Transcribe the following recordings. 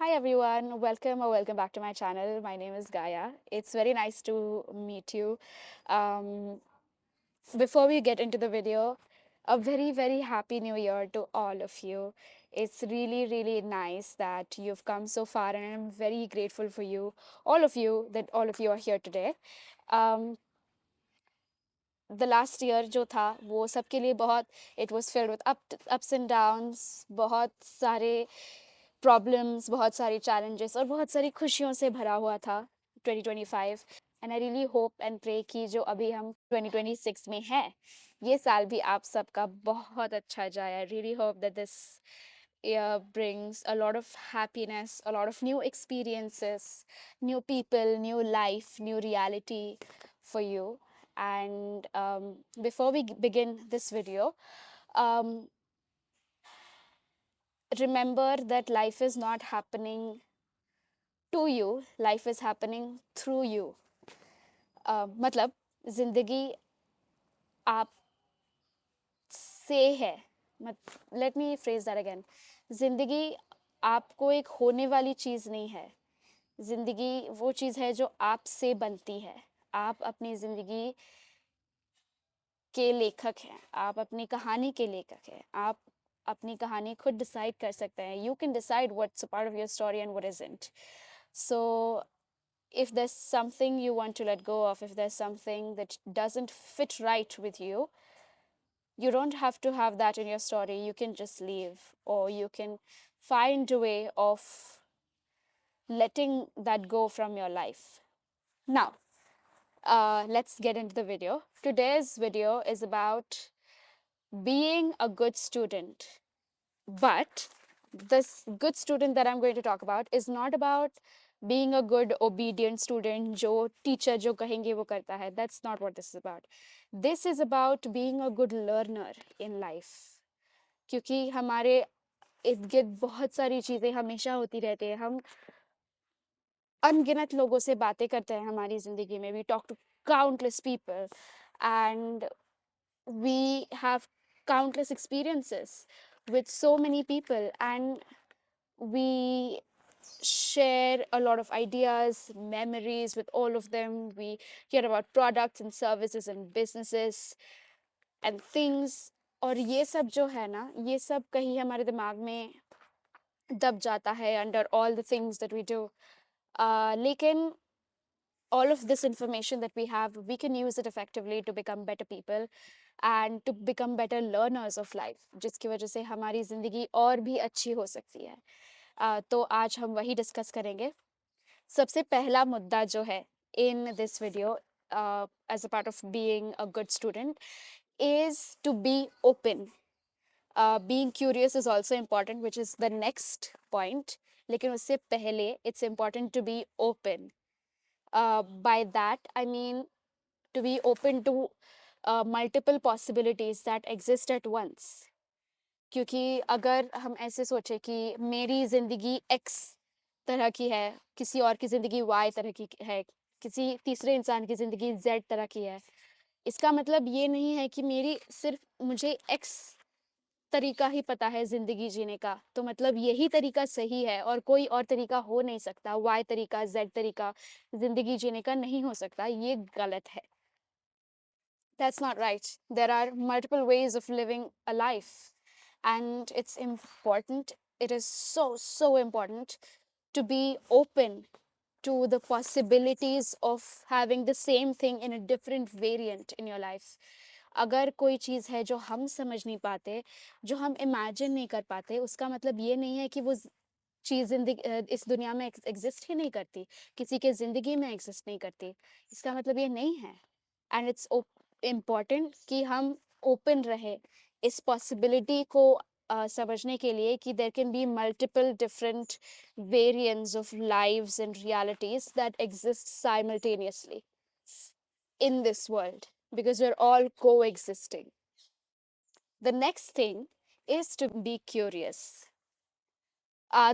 Hi everyone, welcome back to my channel. My name is Gaia. It's very nice to meet you. Um, Before we get into the video, a very happy new year to all of you. It's really nice that you've come so far, and I'm very grateful for you, that all of you are here today. Um, the last year जो था वो सबके लिए बहुत it was filled with ups and downs, बहुत सारे problems, बहुत सारी challenges और बहुत सारी खुशियों से भरा हुआ था 2025। And I really hope and pray कि जो अभी हम 2026 में है, ये साल भी आप सबका बहुत अच्छा जाए। आई really hope that this year brings a lot of happiness, a lot of new experiences, new people, new life, new reality for you. And before we begin this video, um, remember that life is not happening to you, life is happening through you. मतलब जिंदगी आप से है, मत let me phrase that again. जिंदगी आपको एक होने वाली चीज़ नहीं है। जिंदगी वो चीज़ है जो आपसे बनती है। आप अपनी जिंदगी के लेखक हैं, आप अपनी कहानी के लेखक हैं। आप अपनी कहानी खुद डिसाइड कर सकते हैं। You can decide what's a part of your story and what isn't. So if there's something you want to let go of, if there's something that doesn't fit right with you, you don't have to have that in your story. You can just leave, or you can find a way of letting that go from your life. Now, let's get into the video. Today's video is about being a good student. But this good student that I'm going to talk about is not about being a good obedient student जो teacher जो कहेंगे वो करता है. That's not what this is about. This is about being a good learner in life. क्योंकि हमारे इर्द गिर्द बहुत सारी चीज़ें हमेशा होती रहती है। हम अनगिनत लोगों से बातें करते हैं हमारी ज़िंदगी में। We talk to countless people and we have countless experiences with so many people, and we share a lot of ideas, memories with all of them. We hear about products and services and businesses and things. और ये सब जो है ना, ये सब कहीं हमारे दिमाग में दब जाता है under all the things that we do. लेकिन all of this information that we have, we can use it effectively to become better people and to become better learners of life, जिसकी वजह से हमारी ज़िंदगी और भी अच्छी हो सकती है। तो आज हम वही डिस्कस करेंगे। सबसे पहला मुद्दा जो है in this video, as a part of being a good student, is to be open. Being curious is also important, which is the next point. लेकिन उससे पहले it's important to be open. By that I mean to be open to multiple possibilities that exist at once. क्योंकि अगर हम ऐसे सोचें कि मेरी ज़िंदगी X तरह की है, किसी और की ज़िंदगी Y तरह की है, किसी तीसरे इंसान की ज़िंदगी Z तरह की है, इसका मतलब ये नहीं है कि मेरी सिर्फ मुझे X तरीका ही पता है ज़िंदगी जीने का, तो मतलब यही तरीका सही है और कोई और तरीका हो नहीं सकता। Y तरीका, Z तरीका ज़िंदगी जीने का नहीं हो सकता, ये गलत है। That's not right. There are multiple ways of living a life, and it's important. It is so important to be open to the possibilities of having the same thing in a different variant in your life. अगर कोई चीज़ है जो हम समझ नहीं पाते, जो हम इमेजिन नहीं कर पाते, उसका मतलब ये नहीं है कि वो चीज़ इस दुनिया में एग्जिस्ट ही नहीं करती, किसी के ज़िंदगी में एग्जिस्ट नहीं करती। इसका मतलब ये नहीं है। एंड इट्स इम्पॉर्टेंट कि हम ओपन रहे इस पॉसिबिलिटी को समझने के लिए कि there can be multiple different variants of lives and realities that exist simultaneously in this world, because we're all coexisting. The next thing is to be curious.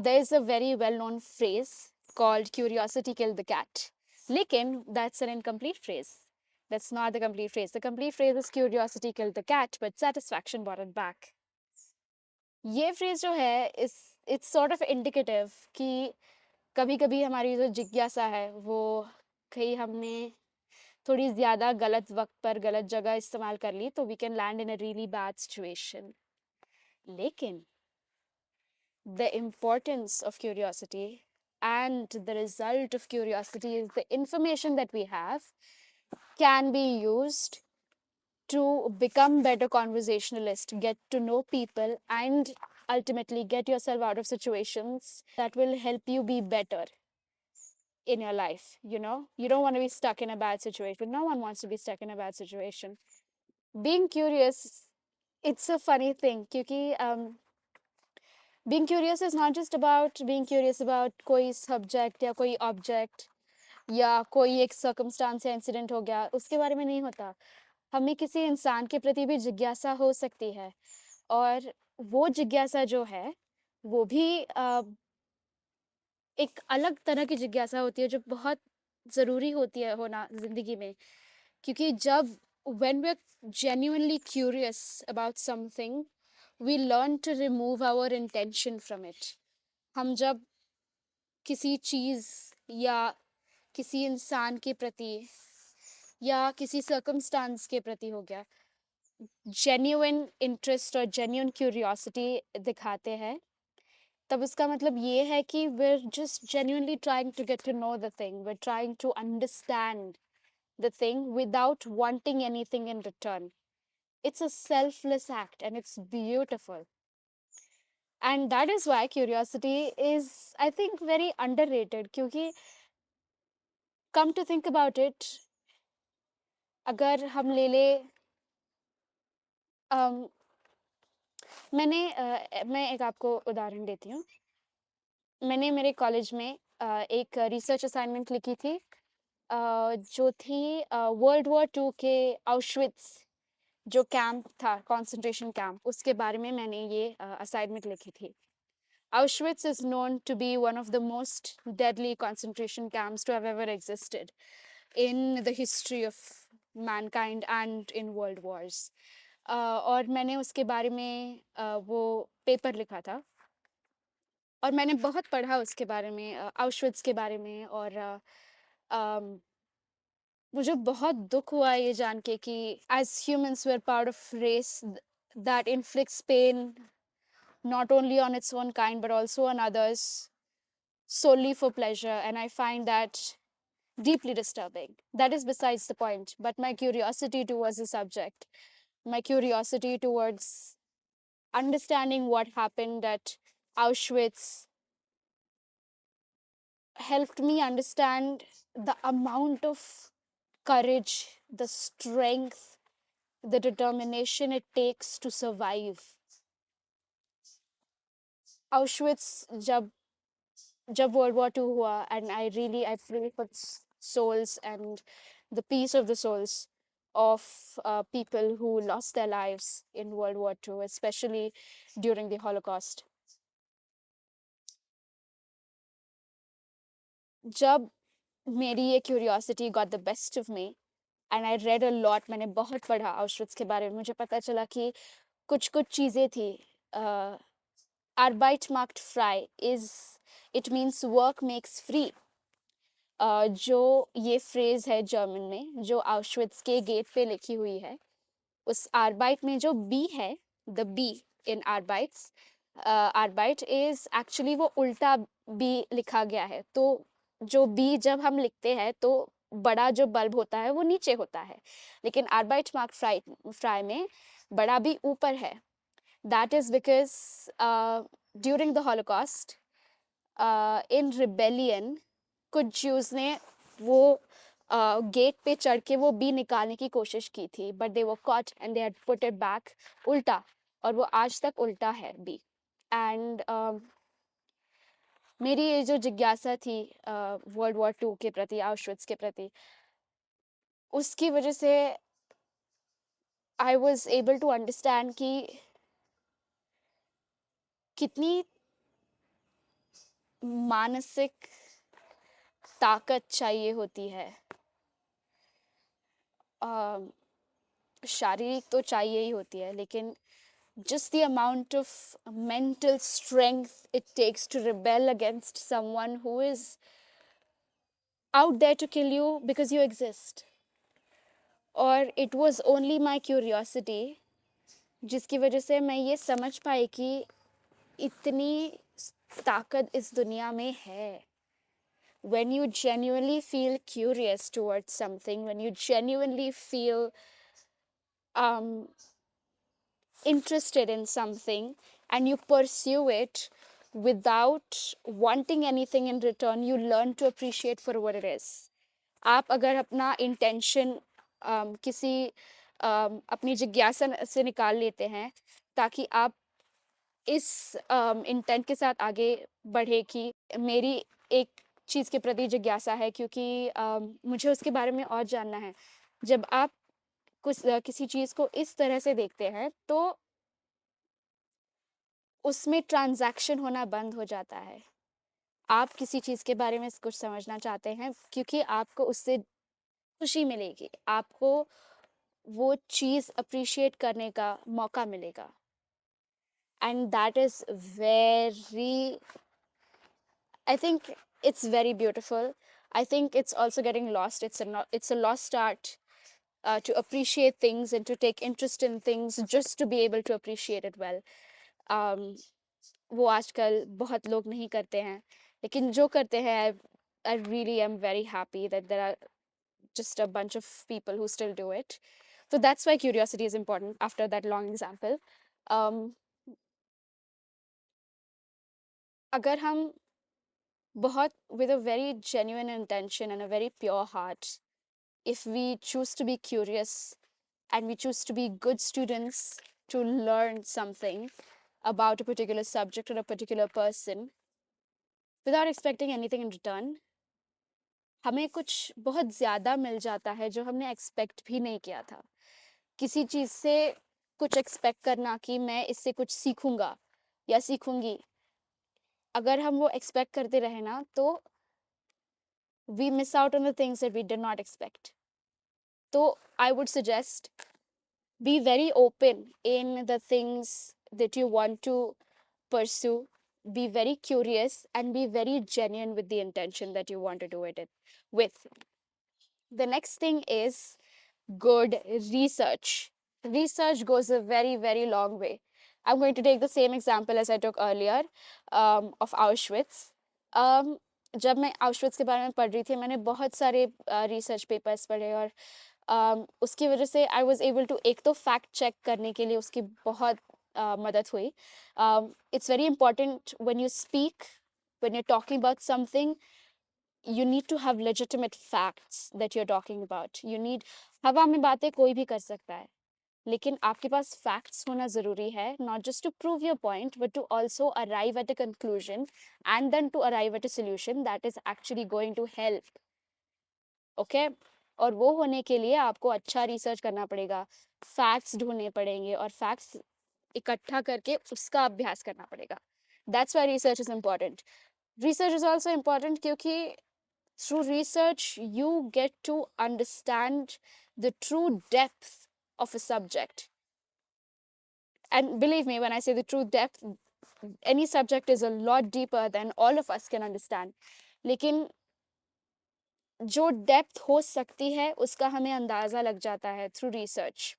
There is a very well-known phrase called curiosity killed the cat. Lekin, that's an incomplete phrase. That's not the complete phrase. The complete phrase is curiosity killed the cat, but satisfaction brought it back. ये phrase जो है it's sort of indicative कि कभी-कभी हमारी जो जिज्ञासा है वो कहीं हमने थोड़ी ज़्यादा गलत वक़्त पर गलत जगह इस्तेमाल कर ली तो we can land in a really bad situation. लेकिन the importance of curiosity and the result of curiosity is the information that we have can be used to become better conversationalist, get to know people, and ultimately get yourself out of situations that will help you be better in your life. You don't want to be stuck in a bad situation. No one wants to be stuck in a bad situation. Being curious, it's a funny thing क्योंकि being curious is not just about being curious about कोई subject या कोई object या कोई एक circumstance या incident हो गया उसके बारे में नहीं होता। हमें किसी इंसान के प्रति भी जिज्ञासा हो सकती है और वो जिज्ञासा जो है वो भी एक अलग तरह की जिज्ञासा होती है जो बहुत ज़रूरी होती है होना ज़िंदगी में क्योंकि जब when we're genuinely curious about something we learn to remove our intention from it। हम जब किसी चीज़ या किसी इंसान के प्रति या किसी सर्कमस्टांस के प्रति हो गया जेन्युइन इंटरेस्ट और जेन्युइन क्यूरियोसिटी दिखाते हैं तब उसका मतलब ये है कि we're just genuinely trying to get to know the thing, we're trying to understand the thing without wanting anything in return। It's a selfless act and it's beautiful, and that is why curiosity is, I think, very underrated क्योंकि come to think about it, अगर हम ले ले अम, मैं एक आपको उदाहरण देती हूँ। मैंने मेरे कॉलेज में एक रिसर्च असाइनमेंट लिखी थी जो थी वर्ल्ड वॉर टू के आउशविट्स जो कैंप था कंसंट्रेशन कैंप उसके बारे में मैंने ये असाइनमेंट लिखी थी। Auschwitz is known to be one of the most deadly concentration camps to have ever existed in the history of mankind and in world wars। और मैंने उसके बारे में वो पेपर लिखा था और मैंने बहुत पढ़ा उसके बारे में आउशविट्स के बारे में और अम, मुझे बहुत दुख हुआ ये जान के कि as humans we are part of race that inflicts pain not only on its own kind but also on others solely for pleasure, and I find that deeply disturbing. That is besides the point, but my curiosity towards the subject, my curiosity towards understanding what happened at Auschwitz helped me understand the amount of courage, the strength, the determination it takes to survive। Auschwitz जब World War II हुआ, and I pray for souls and the peace of the souls of people who lost their lives in World War II, especially during the Holocaust। जब मेरी ये curiosity got the best of me and I read a lot, मैंने बहुत पढ़ा Auschwitz के बारे में, मुझे पता चला कि कुछ चीज़ें थी Arbeit macht frei is it means work makes free। जो ये फ्रेज है जर्मन में जो आउशविट्स के गेट पे लिखी हुई है उस आर्बाइट में जो बी है द बी इन आर्बाइट्स आर्बाइट इज एक्चुअली वो उल्टा बी लिखा गया है तो जो बी जब हम लिखते हैं तो बड़ा जो बल्ब होता है वो नीचे होता है लेकिन आर्बाइट मार्क फ्राई में बड़ा बी ऊपर है। That is because during the Holocaust in rebellion कुछ ज्यूज ने वो गेट पे चढ़ के वो बी निकालने की कोशिश की थी but they were caught and they had put it back उल्टा और वो आज तक उल्टा है बी। एंड मेरी ये जो जिज्ञासा थी वर्ल्ड वॉर टू के प्रति आउशविट्स के प्रति उसकी वजह से I was able to understand कि कितनी मानसिक ताकत चाहिए होती है। शारीरिक तो चाहिए ही होती है लेकिन just the amount of mental strength it takes to rebel against someone who is out there to kill you because you exist. और it was only my curiosity जिसकी वजह से मैं ये समझ पाई कि इतनी ताकत इस दुनिया में है. When you genuinely feel curious towards something, when you genuinely feel um, interested in something and you pursue it without wanting anything in return, you learn to appreciate for what it is. आप अगर अपना intention किसी अपनी जिज्ञासा से निकाल लेते हैं ताकि आप इस इंटेंट के साथ आगे बढ़े कि मेरी एक चीज़ के प्रति जिज्ञासा है क्योंकि मुझे उसके बारे में और जानना है. जब आप किसी चीज़ को इस तरह से देखते हैं तो उसमें ट्रांजैक्शन होना बंद हो जाता है. आप किसी चीज़ के बारे में कुछ समझना चाहते हैं क्योंकि आपको उससे खुशी मिलेगी, आपको वो चीज़ अप्रिशिएट करने का मौका मिलेगा. And that is very, I think it's very beautiful. I think it's also getting lost. It's a lost art to appreciate things and to take interest in things just to be able to appreciate it well. Um, वो आजकल बहुत लोग नहीं करते हैं, लेकिन जो करते हैं, I really am very happy that there are just a bunch of people who still do it. So that's why curiosity is important. After that long example, um, अगर हम बहुत with a very genuine intention and a very pure heart, if we choose to be curious and we choose to be good students to learn something about a particular subject or a particular person without expecting anything in return, हमें कुछ बहुत ज़्यादा मिल जाता है जो हमने expect भी नहीं किया था. किसी चीज़ से कुछ एक्सपेक्ट करना कि मैं इससे कुछ सीखूंगा या सीखूंगी, अगर हम वो एक्सपेक्ट करते रहे ना तो we miss out on the things that we did not expect. So I would suggest be very open in the things that you want to pursue. Be very curious and be very genuine with the intention that you want to do it with. The next thing is good research. Research goes a very, very long way. I'm going to take the same example as I took earlier of Auschwitz. जब मैं Auschwitz के बारे में पढ़ रही थी, मैंने बहुत सारे research papers पढ़े और उसकी वजह से आई वॉज एबल टू एक तो फैक्ट चेक करने के लिए उसकी बहुत मदद हुई. It's very important when you speak, when you talking about something, you need to have legitimate facts that you're talking about. You need, हवा में बातें कोई भी कर सकता है, लेकिन आपके पास facts होना ज़रूरी है, not just to prove your point but to also arrive at a conclusion and then to arrive at a solution that is actually going to help. Okay और वो होने के लिए आपको अच्छा रिसर्च करना पड़ेगा, फैक्ट्स ढूंढने पड़ेंगे और फैक्ट्स इकट्ठा करके उसका अभ्यास करना पड़ेगा. That's why research is important. Research is also important क्योंकि through research you get to understand the true depth of a subject. And believe me when I say the true depth, any subject is a lot deeper than all of us can understand. लेकिन जो depth हो सकती है उसका हमें अंदाज़ा लग जाता है थ्रू रिसर्च,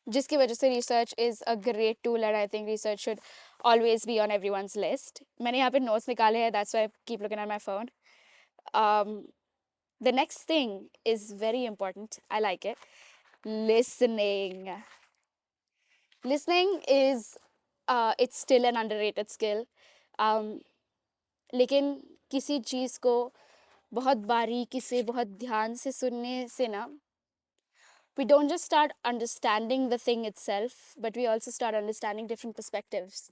जिसकी वजह से research is a great tool and I think research should always be on everyone's list. मैंने यहाँ पे नोट्स निकाले हैं, that's why I keep looking at my phone. The next thing is very important, I like it, listening. Listening is it's still an underrated skill. लेकिन किसी चीज़ को बहुत बारीकी से बहुत ध्यान से सुनने से ना, we don't just start understanding the thing itself but we also start understanding different perspectives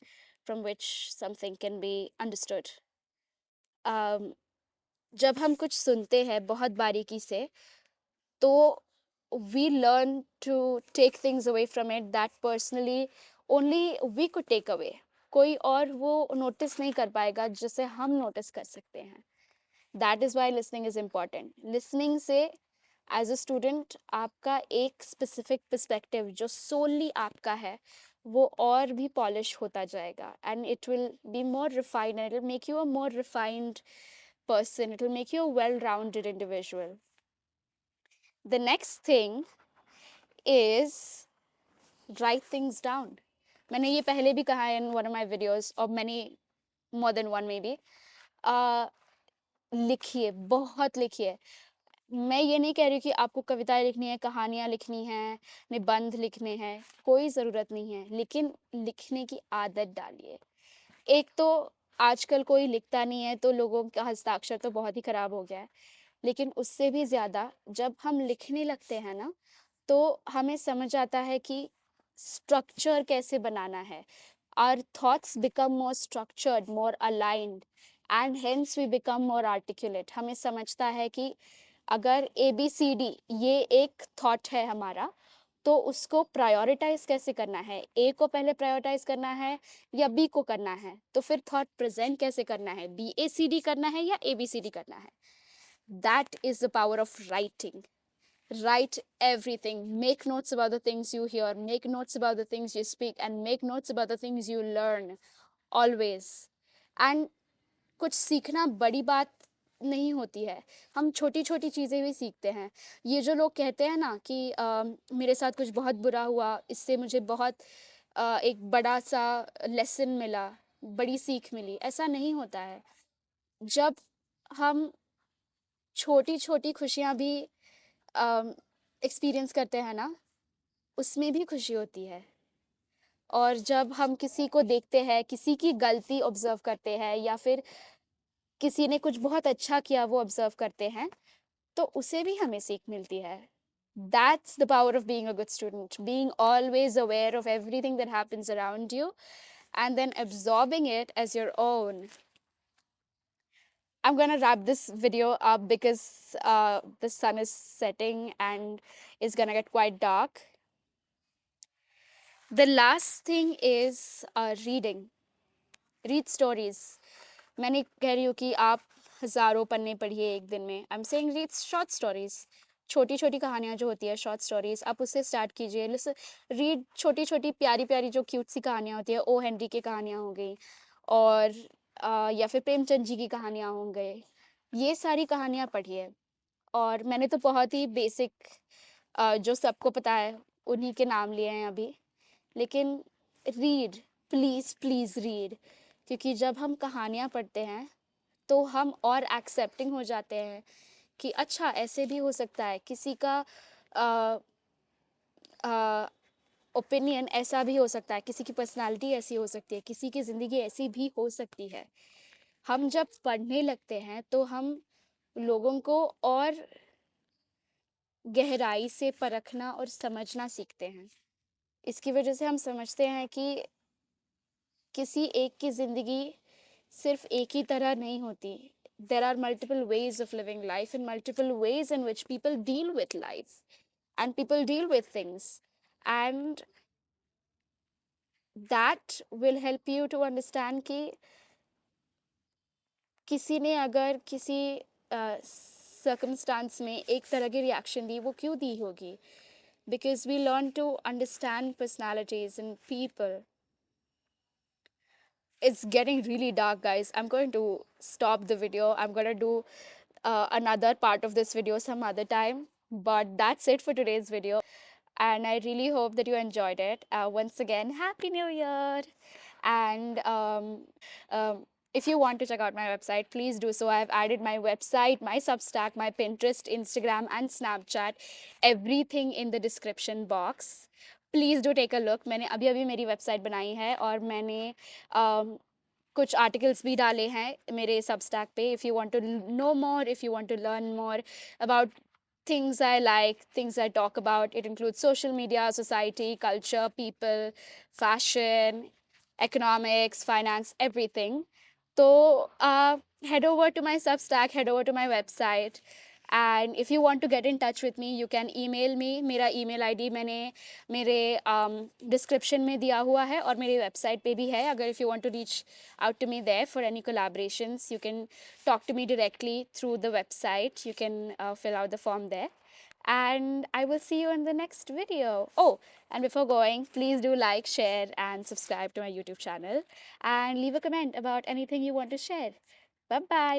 from which something can be understood. जब हम कुछ सुनते हैं बहुत बारीकी से तो we learn to take things away from it that personally only we could take away. कोई और वो नोटिस नहीं कर पाएगा जिसे हम नोटिस कर सकते हैं. That is why listening is important. Listening से as a student आपका एक specific perspective जो solely आपका है वो और भी पॉलिश होता जाएगा, and it will be more refined, and it will make you a more refined person. It will make you a well-rounded individual. The next thing is write things down. मैंने ये पहले भी कहा है in one of my videos, or many, more than one maybe. लिखिए, बहुत लिखिए। मैं ये नहीं कह रही हूँ कि आपको कविताएँ लिखनी है, कहानियाँ लिखनी हैं, निबंध लिखने हैं, कोई ज़रूरत नहीं है, लेकिन लिखने की आदत डालिए। एक तो आजकल कोई लिखता नहीं है, तो लोगों का हस्ताक्षर तो बहुत ही खराब हो गया है। लेकिन उससे भी ज़्यादा जब हम लिखने लगते हैं ना, तो हमें समझ आता है कि स्ट्रक्चर कैसे बनाना है। Our thoughts become more structured, more aligned, and hence we become more articulate. हमें समझता है कि अगर ABCD ये एक थॉट है हमारा, तो उसको प्रायोरिटाइज कैसे करना है, ए को पहले प्रायोरिटाइज करना है या बी को करना है, तो फिर थॉट प्रेजेंट कैसे करना है, BACD करना है या ABCD करना है। That is the power of writing. Write everything. Make notes about the things you hear, make notes about the things you speak, and make notes about the things you learn always. And कुछ सीखना बड़ी बात नहीं होती है, हम छोटी छोटी चीज़ें भी सीखते हैं। ये जो लोग कहते हैं ना कि मेरे साथ कुछ बहुत बुरा हुआ, इससे मुझे बहुत एक बड़ा सा लेसन मिला, बड़ी सीख मिली, ऐसा नहीं होता है। जब हम छोटी छोटी खुशियाँ भी एक्सपीरियंस करते हैं ना, उसमें भी खुशी होती है। और जब हम किसी को देखते हैं, किसी की गलती ऑब्जर्व करते हैं, या फिर किसी ने कुछ बहुत अच्छा किया वो ऑब्जर्व करते हैं, तो उसे भी हमें सीख मिलती है। That's the power of being a good student, being always aware of everything that happens around you and then absorbing it as your own. I'm gonna wrap this video up because the sun is setting and it's gonna get quite dark. The last thing is reading. Read stories. मैं नहीं कह रही हूँ कि आप हज़ारों पन्ने पढ़िए एक दिन में। I am saying read short stories. छोटी-छोटी कहानियाँ जो होती है, शॉर्ट स्टोरीज़, आप उससे स्टार्ट कीजिए। लिसन, रीड छोटी-छोटी प्यारी-प्यारी जो क्यूट सी कहानियाँ होती हैं, ओ हेनरी की कहानियाँ हो गई, और या फिर प्रेमचंद जी की कहानियाँ हो गई। ये सारी कहानियाँ पढ़िए। और मैंने तो बहुत ही बेसिक जो सबको पता है, उन्हीं के नाम लिए हैं अभी। लेकिन रीड, प्लीज़, प्लीज़ रीड, क्योंकि जब हम कहानियाँ पढ़ते हैं, तो हम और एक्सेप्टिंग हो जाते हैं कि अच्छा ऐसे भी हो सकता है, किसी का ओपिनियन ऐसा भी हो सकता है, किसी की पर्सनालिटी ऐसी हो सकती है, किसी की ज़िंदगी ऐसी भी हो सकती है। हम जब पढ़ने लगते हैं, तो हम लोगों को और गहराई से परखना और समझना सीखते हैं। इसकी वजह से हम समझते हैं कि किसी एक की ज़िंदगी सिर्फ एक ही तरह नहीं होती। There are multiple ways of living life and multiple ways in which people deal with life and people deal with things. And that will help you to understand कि किसी ने अगर किसी circumstance में एक तरह की reaction दी, वो क्यों दी होगी? Because we learn to understand personalities and people. It's getting really dark, guys. I'm going to stop the video. I'm going to do another part of this video some other time. But that's it for today's video. And I really hope that you enjoyed it. Once again, Happy New Year! And if you want to check out my website, please do so. I've added my website, my Substack, my Pinterest, Instagram, and Snapchat, everything in the description box. Please do take a look. मैंने अभी मेरी website बनाई है, और मैंने कुछ articles भी डाले हैं मेरे सबस्टैक पे। If you want to know more, if you want to learn more about things I like, things I talk about, it includes social media, society, culture, people, fashion, economics, finance, everything. So head over to my Substack, head over to my website, and if you want to get in touch with me, you can email me. मेरा email ID मैंने मेरे description में दिया हुआ है, और मेरी website पे भी है। अगर if you want to reach out to me there for any collaborations, you can talk to me directly through the website. You can fill out the form there. and I will see you in the next video. Oh, and before going, please do like, share, and subscribe to my YouTube channel and leave a comment about anything you want to share. Bye bye.